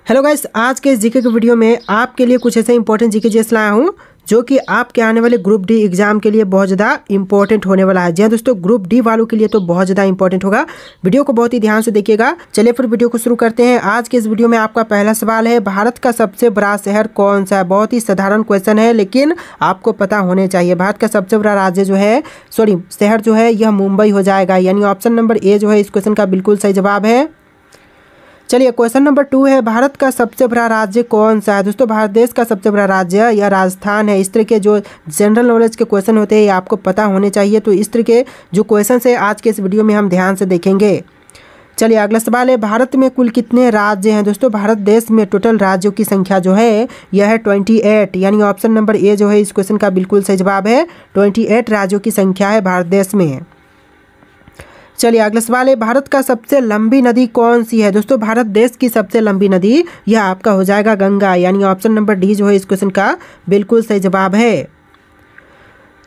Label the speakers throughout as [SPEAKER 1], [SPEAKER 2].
[SPEAKER 1] Hello guys, आज के इस जीके के वीडियो में आपके लिए कुछ ऐसे इंपॉर्टेंट जीके जीएस लाया हूँ जो कि आपके आने वाले ग्रुप डी एग्जाम के लिए बहुत ज़्यादा इंपॉर्टेंट होने वाला है। जी हाँ दोस्तों, ग्रुप डी वालों के लिए तो बहुत ज़्यादा इंपॉर्टेंट होगा। वीडियो को बहुत ही ध्यान से देखिएगा। चलिए फिर वीडियो को शुरू करते हैं। आज के इस वीडियो में आपका पहला सवाल है, भारत का सबसे बड़ा शहर कौन सा है। बहुत ही साधारण क्वेश्चन है लेकिन आपको पता होने चाहिए। भारत का सबसे बड़ा राज्य जो है शहर जो है यह मुंबई हो जाएगा, यानी ऑप्शन नंबर ए जो है इस क्वेश्चन का बिल्कुल सही जवाब है। चलिए क्वेश्चन नंबर 2 है, भारत का सबसे बड़ा राज्य कौन सा है। दोस्तों, भारत देश का सबसे बड़ा राज्य या राजस्थान है। इस तरह के जो जनरल नॉलेज के क्वेश्चन होते हैं ये आपको पता होने चाहिए। तो इस तरह के जो क्वेश्चन है आज के इस वीडियो में हम ध्यान से देखेंगे। चलिए अगला सवाल है, भारत में कुल कितने राज्य हैं। दोस्तों, भारत देश में टोटल राज्यों की संख्या जो है यह है 28, यानी ऑप्शन नंबर ए जो है इस क्वेश्चन का बिल्कुल सही जवाब है। 28 राज्यों की संख्या है भारत देश में। चलिए अगला सवाल है, भारत का सबसे लंबी नदी कौन सी है। दोस्तों, भारत देश की सबसे लंबी नदी यह आपका हो जाएगा गंगा, यानी ऑप्शन नंबर डी जो है इस क्वेश्चन का बिल्कुल सही जवाब है।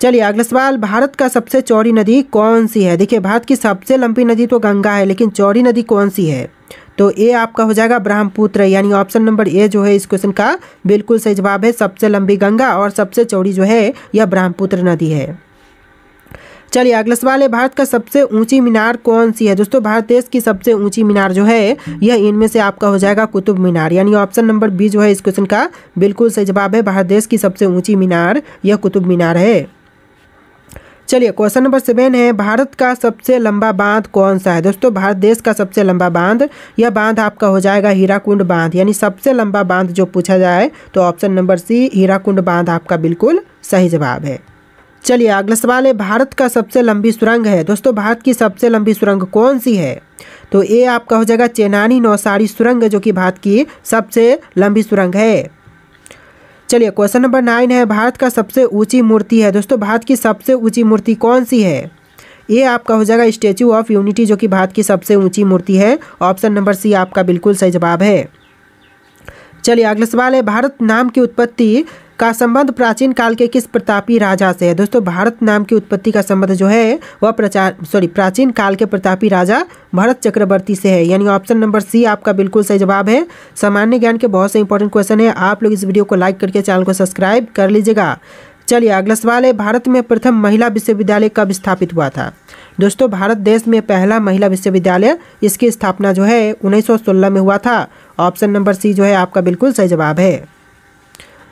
[SPEAKER 1] चलिए अगला सवाल, भारत का सबसे चौड़ी नदी कौन सी है। देखिए, भारत की सबसे लंबी नदी तो गंगा है लेकिन चौड़ी नदी कौन सी है, तो ए आपका हो जाएगा ब्रह्मपुत्र, यानी ऑप्शन नंबर ए जो है इस क्वेश्चन का बिल्कुल सही जवाब है। सबसे लंबी गंगा और सबसे चौड़ी जो है यह ब्रह्मपुत्र नदी है। चलिए अगला सवाल है, भारत का सबसे ऊंची मीनार कौन सी है। दोस्तों, भारत देश की सबसे ऊंची मीनार जो है यह इनमें से आपका हो जाएगा कुतुब मीनार, यानी ऑप्शन नंबर बी जो है इस क्वेश्चन का बिल्कुल सही जवाब है। भारत देश की सबसे ऊंची मीनार यह कुतुब मीनार है। चलिए क्वेश्चन नंबर 7 है, भारत का सबसे लंबा बांध कौन सा है। दोस्तों, भारत देश का सबसे लंबा बांध यह बांध आपका हो जाएगा हीराकुंड बांध, यानी सबसे लंबा बांध जो पूछा जाए तो ऑप्शन नंबर सी हीराकुंड बांध आपका बिल्कुल सही जवाब है। चलिए अगला सवाल है, भारत का सबसे लंबी सुरंग है। दोस्तों, भारत की सबसे लंबी सुरंग कौन सी है, तो ये आपका हो जाएगा चेनानी नौसारी सुरंग जो कि भारत की सबसे लंबी सुरंग है। चलिए क्वेश्चन नंबर 9 है, भारत का सबसे ऊंची मूर्ति है। दोस्तों, भारत की सबसे ऊंची मूर्ति कौन सी है, ये आपका हो जाएगा स्टैचू ऑफ यूनिटी जो कि भारत की सबसे ऊंची मूर्ति है। ऑप्शन नंबर सी आपका बिल्कुल सही जवाब है। चलिए अगला सवाल है, भारत नाम की उत्पत्ति का संबंध प्राचीन काल के किस प्रतापी राजा से है। दोस्तों, भारत नाम की उत्पत्ति का संबंध जो है वह प्राचीन काल के प्रतापी राजा भरत चक्रवर्ती से है, यानी ऑप्शन नंबर सी आपका बिल्कुल सही जवाब है। सामान्य ज्ञान के बहुत से इंपॉर्टेंट क्वेश्चन है। आप लोग इस वीडियो को लाइक करके चैनल को सब्सक्राइब कर लीजिएगा। चलिए अगला सवाल है, भारत में प्रथम महिला विश्वविद्यालय कब स्थापित हुआ था। दोस्तों, भारत देश में पहला महिला विश्वविद्यालय इसकी स्थापना जो है 1916 में हुआ था। ऑप्शन नंबर सी जो है आपका बिल्कुल सही जवाब है।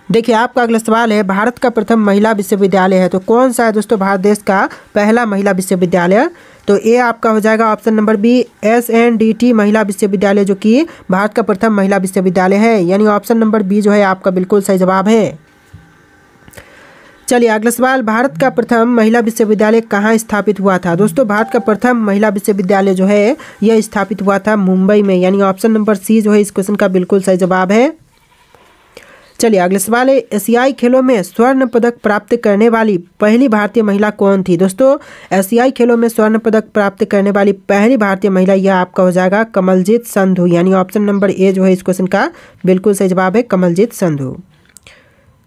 [SPEAKER 1] देखिए, आपका अगला सवाल है, भारत का प्रथम महिला विश्वविद्यालय है तो कौन सा है। दोस्तों, भारत देश का पहला महिला विश्वविद्यालय तो ए आपका हो जाएगा ऑप्शन नंबर बी SNDT महिला विश्वविद्यालय जो कि भारत का प्रथम महिला विश्वविद्यालय है, यानी ऑप्शन नंबर बी जो है आपका बिल्कुल सही जवाब है। चलिए अगला सवाल, भारत का प्रथम महिला विश्वविद्यालय कहाँ स्थापित हुआ था। दोस्तों, भारत का प्रथम महिला विश्वविद्यालय जो है यह स्थापित हुआ था मुंबई में, यानी ऑप्शन नंबर सी जो है इस क्वेश्चन का बिल्कुल सही जवाब है। चलिए अगला सवाल है, एशियाई खेलों में स्वर्ण पदक प्राप्त करने वाली पहली भारतीय महिला कौन थी। दोस्तों, एशियाई खेलों में स्वर्ण पदक प्राप्त करने वाली पहली भारतीय महिला यह आपका हो जाएगा कमलजीत संधू, यानी ऑप्शन नंबर ए जो है इस क्वेश्चन का बिल्कुल सही जवाब है, कमलजीत संधू।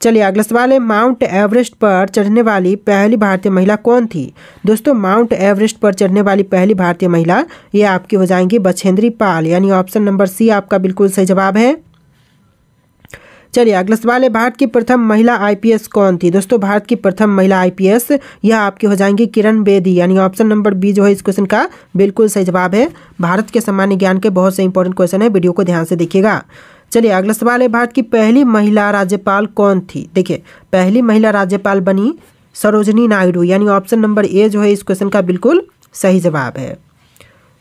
[SPEAKER 1] चलिए अगला सवाल है, माउंट एवरेस्ट पर चढ़ने वाली पहली भारतीय महिला कौन थी। दोस्तों, माउंट एवरेस्ट पर चढ़ने वाली पहली भारतीय महिला ये आपकी हो जाएंगी बछेंद्री पाल, यानी ऑप्शन नंबर सी आपका बिल्कुल सही जवाब है। चलिए अगला सवाल है, भारत की प्रथम महिला IPS कौन थी। दोस्तों, भारत की प्रथम महिला IPS यह आपकी हो जाएंगी किरण बेदी, यानी ऑप्शन नंबर बी जो है इस क्वेश्चन का बिल्कुल सही जवाब है। भारत के सामान्य ज्ञान के बहुत से इंपॉर्टेंट क्वेश्चन है, वीडियो को ध्यान से देखिएगा। चलिए अगला सवाल है, भारत की पहली महिला राज्यपाल कौन थी। देखिए, पहली महिला राज्यपाल बनी सरोजनी नायडू, यानी ऑप्शन नंबर ए जो है इस क्वेश्चन का बिल्कुल सही जवाब है।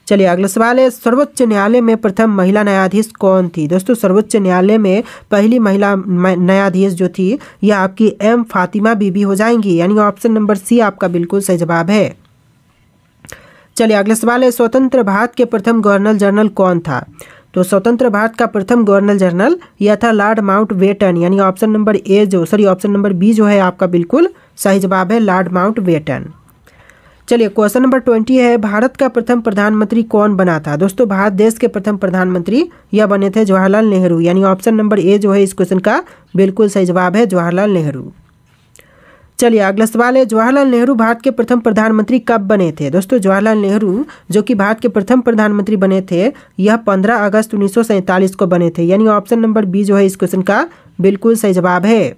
[SPEAKER 1] चलिए अगला सवाल है, सर्वोच्च न्यायालय में प्रथम महिला न्यायाधीश कौन थी। दोस्तों, सर्वोच्च न्यायालय में पहली महिला न्यायाधीश जो थी यह आपकी M फातिमा बीबी हो जाएंगी, यानी ऑप्शन नंबर सी आपका बिल्कुल सही जवाब है। चलिए अगला सवाल है, स्वतंत्र भारत के प्रथम गवर्नर जनरल कौन था। तो स्वतंत्र भारत का प्रथम गवर्नर जनरल यह था लॉर्ड माउंट बेटन, यानी ऑप्शन नंबर बी जो है आपका बिल्कुल सही जवाब है, लॉर्ड माउंट बेटन। चलिए क्वेश्चन नंबर 20 है, भारत का प्रथम प्रधानमंत्री कौन बना था। दोस्तों, भारत देश के प्रथम प्रधानमंत्री यह बने थे जवाहरलाल नेहरू, यानी ऑप्शन नंबर ए जो है इस क्वेश्चन का बिल्कुल सही जवाब है, जवाहरलाल नेहरू। चलिए अगला सवाल है, जवाहरलाल नेहरू भारत के प्रथम प्रधानमंत्री कब बने थे? दोस्तों जवाहरलाल नेहरू जो कि भारत के प्रथम प्रधानमंत्री बने थे यह 15 अगस्त 1947 को बने थे, यानी ऑप्शन नंबर बी जो है इस क्वेश्चन का बिल्कुल सही जवाब है।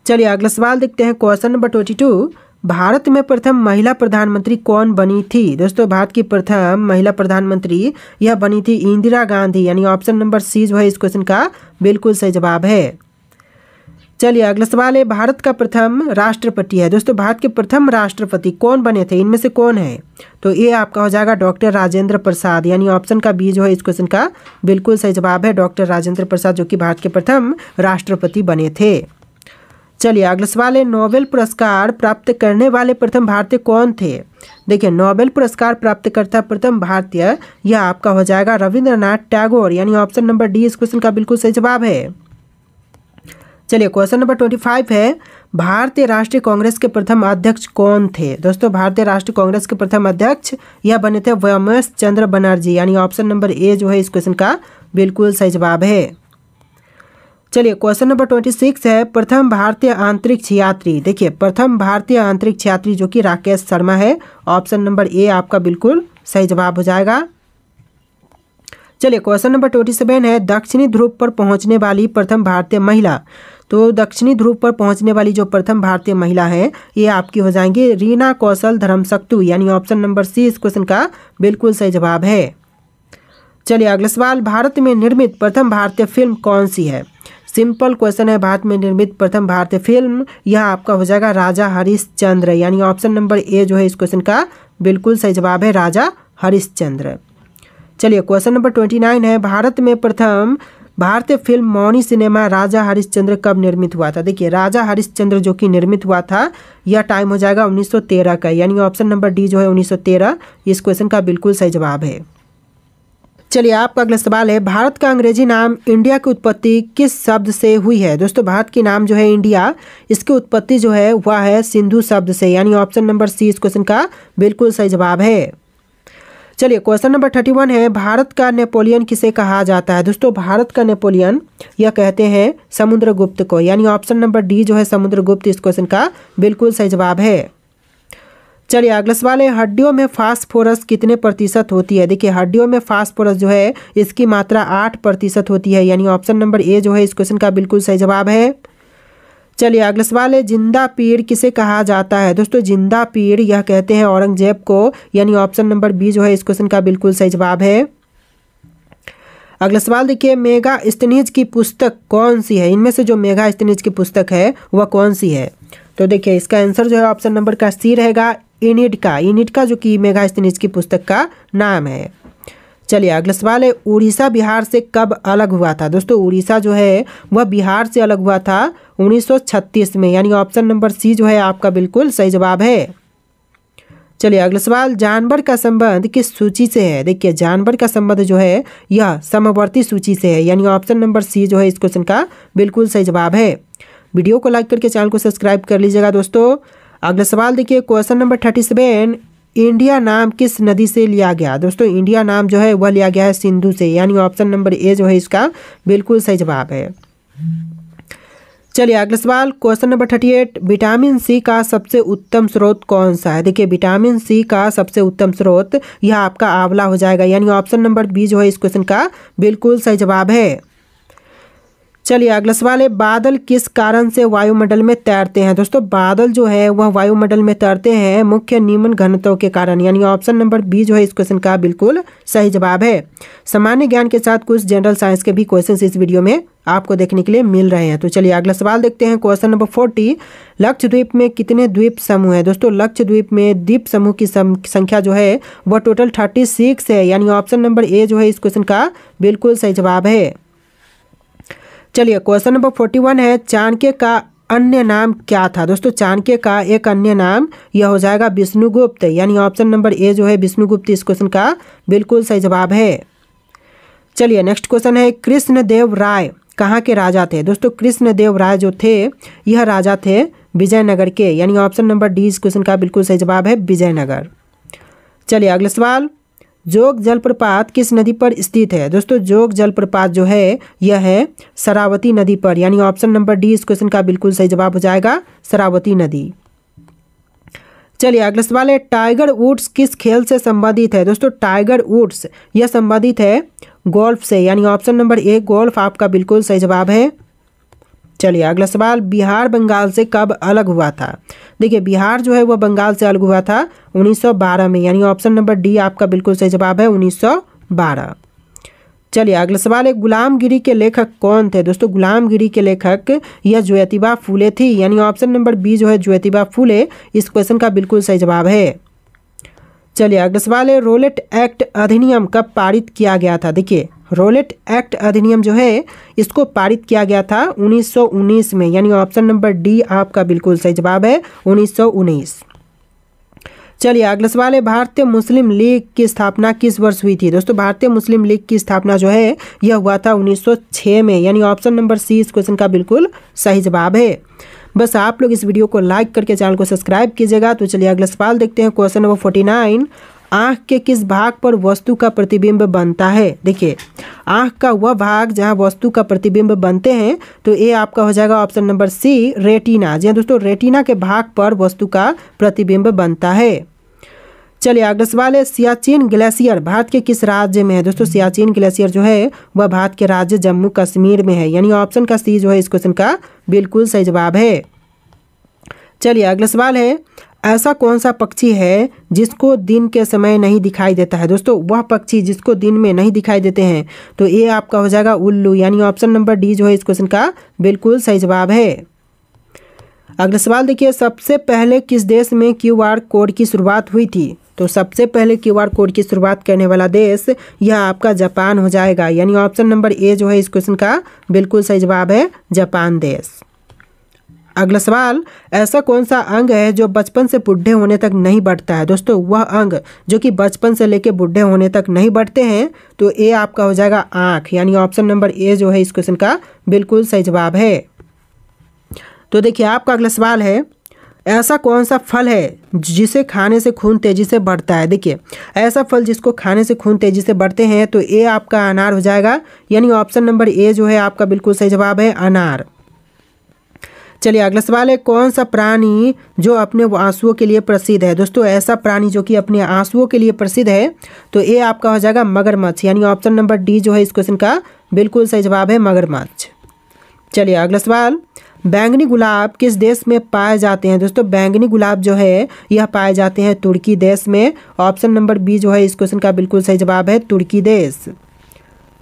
[SPEAKER 1] चलिए अगला सवाल देखते हैं, क्वेश्चन नंबर 22, भारत में प्रथम महिला प्रधानमंत्री कौन बनी थी? दोस्तों भारत की प्रथम महिला प्रधानमंत्री यह बनी थी इंदिरा गांधी, यानी ऑप्शन नंबर सी जो है इस क्वेश्चन का बिल्कुल सही जवाब है। चलिए अगला सवाल है, भारत का प्रथम राष्ट्रपति है। दोस्तों भारत के प्रथम राष्ट्रपति कौन बने थे, इनमें से कौन है? तो ये आपका हो जाएगा डॉक्टर राजेंद्र प्रसाद, यानी ऑप्शन का बी जो है इस क्वेश्चन का बिल्कुल सही जवाब है, डॉक्टर राजेंद्र प्रसाद जो कि भारत के प्रथम राष्ट्रपति बने थे। चलिए अगला सवाल है, नोबेल पुरस्कार प्राप्त करने वाले प्रथम भारतीय कौन थे? देखिए नोबेल पुरस्कार प्राप्तकर्ता प्रथम भारतीय यह आपका हो जाएगा रविंद्रनाथ टैगोर, यानी ऑप्शन नंबर डी इस क्वेश्चन का बिल्कुल सही जवाब है। चलिए क्वेश्चन नंबर 25 है, भारतीय राष्ट्रीय कांग्रेस के प्रथम अध्यक्ष कौन थे? दोस्तों भारतीय राष्ट्रीय कांग्रेस के प्रथम अध्यक्ष यह बने थे व्योमेश चंद्र बनर्जी, यानी ऑप्शन नंबर ए जो है इस क्वेश्चन का बिल्कुल सही जवाब है। चलिए क्वेश्चन नंबर 26 है, प्रथम भारतीय अंतरिक्ष यात्री। देखिए प्रथम भारतीय अंतरिक्ष यात्री जो कि राकेश शर्मा है, ऑप्शन नंबर ए आपका बिल्कुल सही जवाब हो जाएगा। चलिए क्वेश्चन नंबर 27 है, दक्षिणी ध्रुव पर पहुंचने वाली प्रथम भारतीय महिला। तो दक्षिणी ध्रुव पर पहुंचने वाली जो प्रथम भारतीय महिला है ये आपकी हो जाएंगी रीना कौशल धर्मशक्तु, यानी ऑप्शन नंबर सी इस क्वेश्चन का बिल्कुल सही जवाब है। चलिए अगला सवाल, भारत में निर्मित प्रथम भारतीय फिल्म कौन सी है? सिंपल क्वेश्चन है, भारत में निर्मित प्रथम भारतीय फिल्म यह आपका हो जाएगा राजा हरिश्चंद्र, यानी ऑप्शन नंबर ए जो है इस क्वेश्चन का बिल्कुल सही जवाब है, राजा हरिश्चंद्र। चलिए क्वेश्चन नंबर 29 है, भारत में प्रथम भारतीय फिल्म मौनी सिनेमा राजा हरिश्चंद्र कब निर्मित हुआ था? देखिए राजा हरिश्चंद्र जो कि निर्मित हुआ था यह टाइम हो जाएगा 1913 का, यानी ऑप्शन नंबर डी जो है 1913 इस क्वेश्चन का बिल्कुल सही जवाब है। चलिए आपका अगला सवाल है, भारत का अंग्रेजी नाम इंडिया की उत्पत्ति किस शब्द से हुई है? दोस्तों भारत की नाम जो है इंडिया इसकी उत्पत्ति जो है वह है सिंधु शब्द से, यानी ऑप्शन नंबर सी इस क्वेश्चन का बिल्कुल सही जवाब है। चलिए क्वेश्चन नंबर 31 है, भारत का नेपोलियन किसे कहा जाता है? दोस्तों भारत का नेपोलियन यह कहते हैं समुद्रगुप्त को, यानी ऑप्शन नंबर डी जो है समुद्रगुप्त इस क्वेश्चन का बिल्कुल सही जवाब है। चलिए अगला सवाल है, हड्डियों में फास्फोरस कितने प्रतिशत होती है? देखिए हड्डियों में फास्फोरस जो है इसकी मात्रा 8% होती है, यानी ऑप्शन नंबर ए जो है इस क्वेश्चन का बिल्कुल सही जवाब है। चलिए अगला सवाल है, जिंदा पीर किसे कहा जाता है? दोस्तों जिंदा पीर यह कहते हैं औरंगजेब को, यानी ऑप्शन नंबर बी जो है इस क्वेश्चन का बिल्कुल सही जवाब है। अगला सवाल देखिए, मेगास्थनीज की पुस्तक कौन सी है? इनमें से जो मेगास्थनीज की पुस्तक है वह कौन सी है? तो देखिए इसका आंसर जो है ऑप्शन नंबर का सी रहेगा, इनिडका जो कि मेगास्थनीज की पुस्तक का नाम है। चलिए अगला सवाल है, उड़ीसा बिहार से कब अलग हुआ था? दोस्तों उड़ीसा जो है वह बिहार से अलग हुआ था 1936 में, यानी ऑप्शन नंबर सी जो है आपका बिल्कुल सही जवाब है। चलिए अगला सवाल, जानवर का संबंध किस सूची से है? देखिए जानवर का संबंध जो है यह समवर्ती सूची से है, यानी ऑप्शन नंबर सी जो है इस क्वेश्चन का बिल्कुल सही जवाब है। वीडियो को लाइक करके चैनल को सब्सक्राइब कर लीजिएगा दोस्तों। अगला सवाल देखिए, क्वेश्चन नंबर 37, इंडिया नाम किस नदी से लिया गया? दोस्तों इंडिया नाम जो है वह लिया गया है सिंधु से, यानी ऑप्शन नंबर ए जो है इसका बिल्कुल सही जवाब है। चलिए अगला सवाल, क्वेश्चन नंबर 38, विटामिन सी का सबसे उत्तम स्रोत कौन सा है? देखिए विटामिन सी का सबसे उत्तम स्रोत यह आपका आंवला हो जाएगा, यानी ऑप्शन नंबर बी जो है इस क्वेश्चन का बिल्कुल सही जवाब है। चलिए अगला सवाल है, बादल किस कारण से वायुमंडल में तैरते हैं? दोस्तों बादल जो है वह वायुमंडल में तैरते हैं मुख्य निम्न घनत्व के कारण, यानी ऑप्शन नंबर बी जो है इस क्वेश्चन का बिल्कुल सही जवाब है। सामान्य ज्ञान के साथ कुछ जनरल साइंस के भी क्वेश्चंस इस वीडियो में आपको देखने के लिए मिल रहे हैं। तो चलिए अगला सवाल देखते हैं, क्वेश्चन नंबर 40, लक्षद्वीप में कितने द्वीप समूह है? दोस्तों लक्षद्वीप में द्वीप समूह की संख्या जो है वह टोटल 36 है, यानी ऑप्शन नंबर ए जो है इस क्वेश्चन का बिल्कुल सही जवाब है। चलिए क्वेश्चन नंबर 41 है, चाणक्य का अन्य नाम क्या था? दोस्तों चाणक्य का एक अन्य नाम यह हो जाएगा विष्णुगुप्त, यानी ऑप्शन नंबर ए जो है विष्णुगुप्त इस क्वेश्चन का बिल्कुल सही जवाब है। चलिए नेक्स्ट क्वेश्चन है, कृष्णदेव राय कहाँ के राजा थे? दोस्तों कृष्णदेव राय जो थे यह राजा थे विजयनगर के, यानी ऑप्शन नंबर डी इस क्वेश्चन का बिल्कुल सही जवाब है विजयनगर। चलिए अगला सवाल, जोग जलप्रपात किस नदी पर स्थित है? दोस्तों जोग जलप्रपात जो है यह है शरावती नदी पर, यानी ऑप्शन नंबर डी इस क्वेश्चन का बिल्कुल सही जवाब हो जाएगा, शरावती नदी। चलिए अगला सवाल है, टाइगर वुड्स किस खेल से संबंधित है? दोस्तों टाइगर वुड्स यह संबंधित है गोल्फ से, यानी ऑप्शन नंबर ए गोल्फ आपका बिल्कुल सही जवाब है। चलिए अगला सवाल, बिहार बंगाल से कब अलग हुआ था? देखिए बिहार जो है वह बंगाल से अलग हुआ था 1912 में, यानी ऑप्शन नंबर डी आपका बिल्कुल सही जवाब है 1912। चलिए अगला सवाल है, गुलामगिरी के लेखक कौन थे? दोस्तों गुलामगिरी के लेखक यह ज्योतिबा फूले थी, यानी ऑप्शन नंबर बी जो है ज्योतिबा फूले इस क्वेश्चन का बिल्कुल सही जवाब है। चलिए अगला सवाल है, रोलेट एक्ट अधिनियम कब पारित किया गया था? देखिए रोलेट एक्ट अधिनियम जो है इसको पारित किया गया था 1919 में, यानी ऑप्शन नंबर डी आपका बिल्कुल सही जवाब है 1919। चलिए अगला सवाल है, भारतीय मुस्लिम लीग की स्थापना किस वर्ष हुई थी? दोस्तों भारतीय मुस्लिम लीग की स्थापना जो है यह हुआ था 1906 में, यानी ऑप्शन नंबर सी इस क्वेश्चन का बिल्कुल सही जवाब है। बस आप लोग इस वीडियो को लाइक करके चैनल को सब्सक्राइब कीजिएगा। तो चलिए अगला सवाल देखते हैं, क्वेश्चन नंबर 49, आँख के किस भाग पर वस्तु का प्रतिबिंब बनता है? देखिए आँख का वह भाग जहाँ वस्तु का प्रतिबिंब बनते हैं, तो ये आपका हो जाएगा ऑप्शन नंबर सी रेटिना। जी हाँ दोस्तों, रेटिना के भाग पर वस्तु का प्रतिबिंब बनता है। चलिए अगला सवाल है, सियाचिन ग्लेशियर भारत के किस राज्य में है? दोस्तों सियाचिन ग्लेशियर जो है वह भारत के राज्य जम्मू कश्मीर में है, यानी ऑप्शन का सी जो है इस क्वेश्चन का बिल्कुल सही जवाब है। चलिए अगला सवाल है, ऐसा कौन सा पक्षी है जिसको दिन के समय नहीं दिखाई देता है? दोस्तों वह पक्षी जिसको दिन में नहीं दिखाई देते हैं, तो ये आपका हो जाएगा उल्लू, यानी ऑप्शन नंबर डी जो है इस क्वेश्चन का बिल्कुल सही जवाब है। अगला सवाल देखिए, सबसे पहले किस देश में QR कोड की शुरुआत हुई थी? तो सबसे पहले QR कोड की शुरुआत करने वाला देश यह आपका जापान हो जाएगा, यानी ऑप्शन नंबर ए जो है इस क्वेश्चन का बिल्कुल सही जवाब है, जापान देश। अगला सवाल, ऐसा कौन सा अंग है जो बचपन से बूढ़े होने तक नहीं बढ़ता है? दोस्तों वह अंग जो कि बचपन से लेकर बूढ़े होने तक नहीं बढ़ते हैं, तो ये आपका हो जाएगा आँख, यानी ऑप्शन नंबर ए जो है इस क्वेश्चन का बिल्कुल सही जवाब है। तो देखिए आपका अगला सवाल है, ऐसा कौन सा फल है जिसे खाने से खून तेजी से बढ़ता है? देखिए ऐसा फल जिसको खाने से खून तेजी से बढ़ते हैं, तो ये आपका अनार हो जाएगा, यानी ऑप्शन नंबर ए जो है आपका बिल्कुल सही जवाब है, अनार। चलिए अगला सवाल है, कौन सा प्राणी जो अपने आंसुओं के लिए प्रसिद्ध है? दोस्तों ऐसा प्राणी जो कि अपने आंसुओं के लिए प्रसिद्ध है, तो ये आपका हो जाएगा मगरमच्छ, यानी ऑप्शन नंबर डी जो है इस क्वेश्चन का बिल्कुल सही जवाब है, मगरमच्छ। चलिए अगला सवाल, बैंगनी गुलाब किस देश में पाए जाते हैं? दोस्तों बैंगनी गुलाब जो है यह पाए जाते हैं तुर्की देश में, ऑप्शन नंबर बी जो है इस क्वेश्चन का बिल्कुल सही जवाब है, तुर्की देश।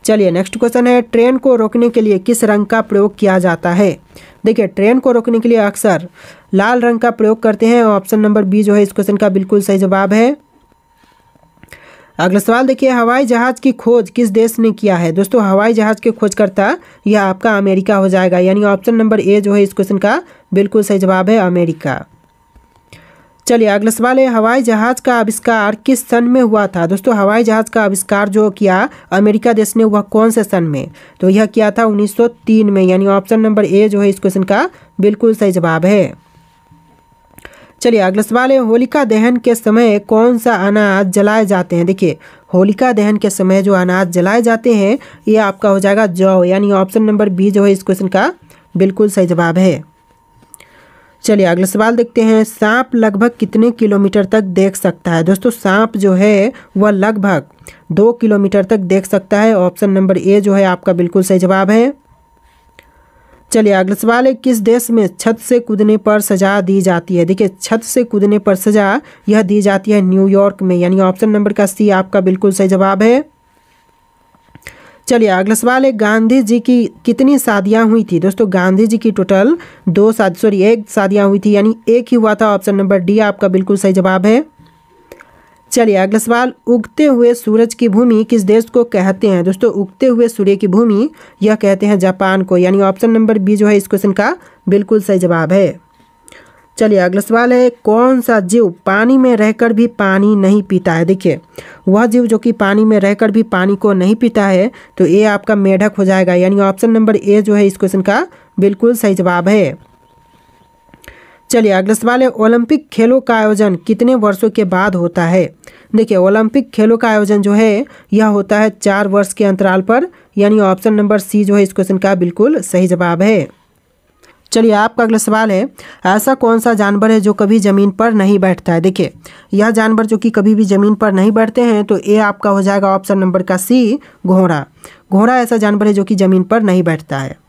[SPEAKER 1] चलिए नेक्स्ट क्वेश्चन है, ट्रेन को रोकने के लिए किस रंग का प्रयोग किया जाता है? देखिए ट्रेन को रोकने के लिए अक्सर लाल रंग का प्रयोग करते हैं, ऑप्शन नंबर बी जो है इस क्वेश्चन का बिल्कुल सही जवाब है। अगला सवाल देखिए, हवाई जहाज की खोज किस देश ने किया है? दोस्तों हवाई जहाज के खोजकर्ता यह आपका अमेरिका हो जाएगा, यानी ऑप्शन नंबर ए जो है इस क्वेश्चन का बिल्कुल सही जवाब है, अमेरिका। चलिए अगला सवाल है, हवाई जहाज का आविष्कार किस सन में हुआ था? दोस्तों हवाई जहाज का आविष्कार जो किया अमेरिका देश ने, वह कौन से सन में? तो यह किया था 1903 में, यानी ऑप्शन नंबर ए जो है इस क्वेश्चन का बिल्कुल सही जवाब है। चलिए अगला सवाल है, होलिका दहन के समय कौन सा अनाज जलाए जाते हैं? देखिए होलिका दहन के समय जो अनाज जलाए जाते हैं ये आपका हो जाएगा जौ, यानी ऑप्शन नंबर बी जो है इस क्वेश्चन का बिल्कुल सही जवाब है। चलिए अगला सवाल देखते हैं, सांप लगभग कितने किलोमीटर तक देख सकता है? दोस्तों सांप जो है वह लगभग 2 किलोमीटर तक देख सकता है, ऑप्शन नंबर ए जो है आपका बिल्कुल सही जवाब है। चलिए अगला सवाल है, किस देश में छत से कूदने पर सजा दी जाती है? देखिए छत से कूदने पर सजा यह दी जाती है न्यूयॉर्क में, यानी ऑप्शन नंबर का सी आपका बिल्कुल सही जवाब है। चलिए अगला सवाल है, गांधी जी की कितनी शादियां हुई थी? दोस्तों गांधी जी की टोटल एक शादियां हुई थी, यानी एक ही हुआ था, ऑप्शन नंबर डी आपका बिल्कुल सही जवाब है। चलिए अगला सवाल, उगते हुए सूरज की भूमि किस देश को कहते हैं? दोस्तों उगते हुए सूर्य की भूमि यह कहते हैं जापान को, यानी ऑप्शन नंबर बी जो है इस क्वेश्चन का बिल्कुल सही जवाब है। चलिए अगला सवाल है, कौन सा जीव पानी में रहकर भी पानी नहीं पीता है? देखिए वह जीव जो कि पानी में रहकर भी पानी को नहीं पीता है, तो ये आपका मेढक हो जाएगा, यानी ऑप्शन नंबर ए जो है इस क्वेश्चन का बिल्कुल सही जवाब है। चलिए अगला सवाल है, ओलंपिक खेलों का आयोजन कितने वर्षों के बाद होता है। देखिए ओलंपिक खेलों का आयोजन जो है यह होता है 4 वर्ष के अंतराल पर, यानी ऑप्शन नंबर सी जो है इस क्वेश्चन का बिल्कुल सही जवाब है। चलिए आपका अगला सवाल है, ऐसा कौन सा जानवर है जो कभी ज़मीन पर नहीं बैठता है। देखिए यह जानवर जो कि कभी भी ज़मीन पर नहीं बैठते हैं, तो ये आपका हो जाएगा ऑप्शन नंबर का सी, घोड़ा। घोड़ा ऐसा जानवर है जो कि ज़मीन पर नहीं बैठता है।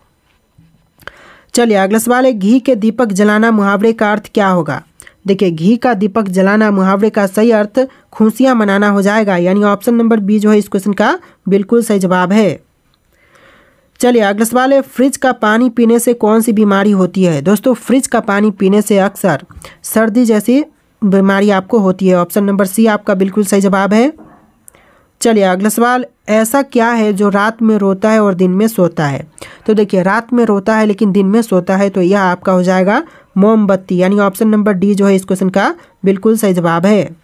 [SPEAKER 1] चलिए अगला सवाल है, घी के दीपक जलाना मुहावरे का अर्थ क्या होगा। देखिए घी का दीपक जलाना मुहावरे का सही अर्थ खुशियाँ मनाना हो जाएगा, यानी ऑप्शन नंबर बी जो है इस क्वेश्चन का बिल्कुल सही जवाब है। चलिए अगला सवाल है, फ्रिज का पानी पीने से कौन सी बीमारी होती है। दोस्तों फ्रिज का पानी पीने से अक्सर सर्दी जैसी बीमारी आपको होती है। ऑप्शन नंबर सी आपका बिल्कुल सही जवाब है। चलिए अगला सवाल, ऐसा क्या है जो रात में रोता है और दिन में सोता है। तो देखिए रात में रोता है लेकिन दिन में सोता है, तो यह आपका हो जाएगा मोमबत्ती, यानी ऑप्शन नंबर डी जो है इस क्वेश्चन का बिल्कुल सही जवाब है।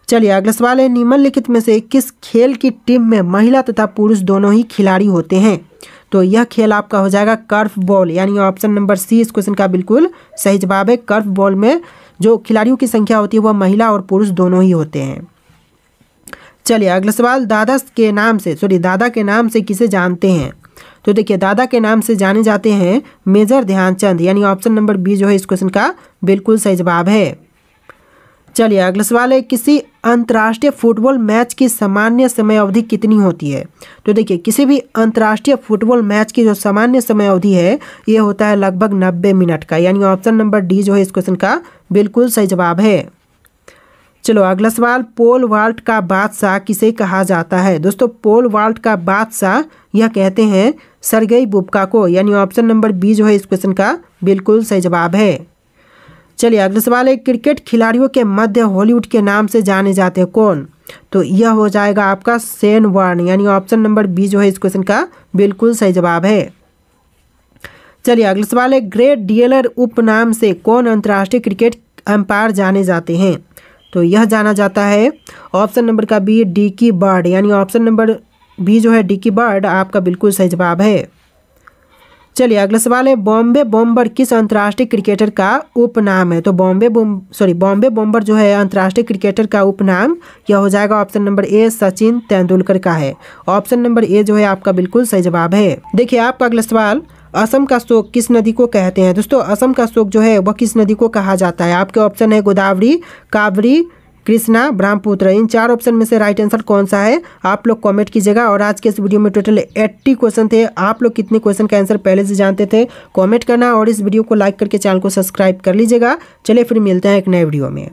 [SPEAKER 1] चलिए अगला सवाल है, निम्नलिखित में से किस खेल की टीम में महिला तथा पुरुष दोनों ही खिलाड़ी होते हैं। तो यह खेल आपका हो जाएगा कर्फ बॉल, यानी ऑप्शन नंबर सी इस क्वेश्चन का बिल्कुल सही जवाब है। कर्फ बॉल में जो खिलाड़ियों की संख्या होती है वह महिला और पुरुष दोनों ही होते हैं। चलिए अगला सवाल, दादा के नाम से किसे जानते हैं। तो देखिए दादा के नाम से जाने जाते हैं मेजर ध्यानचंद, यानी ऑप्शन नंबर बी जो है इस क्वेश्चन का बिल्कुल सही जवाब है। चलिए अगला सवाल है, किसी अंतर्राष्ट्रीय फुटबॉल मैच की सामान्य समय अवधि कितनी होती है। तो देखिए किसी भी अंतर्राष्ट्रीय फुटबॉल मैच की जो सामान्य समय अवधि है ये होता है लगभग 90 मिनट का, यानी ऑप्शन नंबर डी जो है इस क्वेश्चन का बिल्कुल सही जवाब है। चलो अगला सवाल, पोल वाल्ट का बादशाह किसे कहा जाता है। दोस्तों पोल वाल्ट का बादशाह यह कहते हैं सरगेई बुब्का को, यानी ऑप्शन नंबर बी जो है इस क्वेश्चन का बिल्कुल सही जवाब है। चलिए अगला सवाल है, क्रिकेट खिलाड़ियों के मध्य हॉलीवुड के नाम से जाने जाते हैं कौन। तो यह हो जाएगा आपका शेन वॉर्न, यानी ऑप्शन नंबर बी जो है इस क्वेश्चन का बिल्कुल सही जवाब है। चलिए अगला सवाल है, ग्रेट डीलर उपनाम से कौन अंतर्राष्ट्रीय क्रिकेट अंपायर जाने जाते हैं। तो यह जाना जाता है ऑप्शन नंबर का बी, डिकी बर्ड, यानी ऑप्शन नंबर बी जो है डिकी बर्ड आपका बिल्कुल सही जवाब है। चलिए अगला सवाल है, बॉम्बे बॉम्बर किस अंतर्राष्ट्रीय क्रिकेटर का उपनाम है। तो बॉम्बे बॉम्बर जो है अंतर्राष्ट्रीय क्रिकेटर का उपनाम यह हो जाएगा option number A, Sachin Tendulkar का है। ऑप्शन नंबर ए जो है आपका बिल्कुल सही जवाब है। देखिए आपका अगला सवाल, असम का शोक किस नदी को कहते हैं। दोस्तों असम का शोक जो है वह किस नदी को कहा जाता है। आपके ऑप्शन है गोदावरी, कावेरी, कृष्णा, ब्रह्मपुत्र। इन 4 ऑप्शन में से राइट आंसर कौन सा है आप लोग कमेंट कीजिएगा। और आज के इस वीडियो में टोटल 80 क्वेश्चन थे। आप लोग कितने क्वेश्चन का आंसर पहले से जानते थे कमेंट करना, और इस वीडियो को लाइक करके चैनल को सब्सक्राइब कर लीजिएगा। चलिए फिर मिलते हैं एक नए वीडियो में।